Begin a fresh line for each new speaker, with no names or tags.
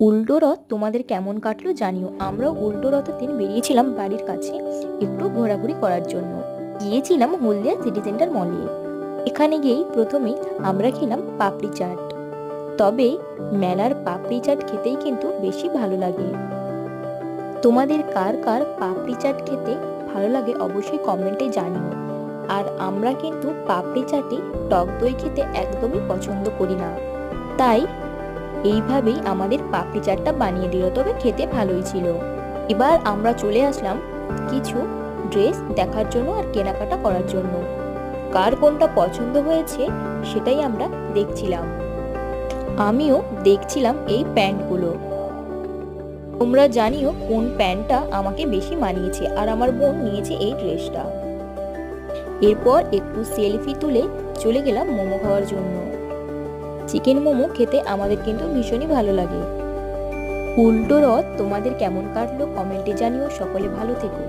উল্টো রথ তোমাদের কেমন কাটলো জানিও। আমরা উল্টো রথের দিন বেরিয়েছিলাম বাড়ির কাছে একটু ঘোরাঘুরি করার জন্য। গিয়েছিলাম হলদিয়া সিটি সেন্টার মলে। এখানে গিয়েই প্রথমেই আমরা খেলাম পাপড়ি চাট। তবে মেলার পাপড়ি চাট খেতেই কিন্তু বেশি ভালো লাগে। তোমাদের কার কার পাপড়ি চাট খেতে ভালো লাগে অবশ্যই কমেন্টে জানিও। আর আমরা কিন্তু পাপড়ি চাটে টক দই খেতে একদমই পছন্দ করি না, তাই এইভাবেই আমাদের পাপড়ি চাটটা বানিয়ে দিল, তবে খেতে ভালোই ছিল। এবার আমরা চলে আসলাম কিছু ড্রেস দেখার জন্য আর কেনাকাটা করার জন্য। কার কোনটা পছন্দ হয়েছে সেটাই আমরা দেখছিলাম। আমিও দেখছিলাম এই প্যান্টগুলো। তোমরা জানিও কোন প্যান্টটা আমাকে বেশি মানিয়েছে। আর আমার বোন নিয়েছে এই ড্রেসটা। এরপর একটু সেলফি তুলে চলে গেলাম মোমো খাওয়ার জন্য। চিকেন মোমো খেতে আমাদের কিন্তু ভীষণই ভালো লাগে। উল্টো রথ তোমাদের কেমন কাটলো কমেন্টে জানিও। সকলে ভালো থেকো।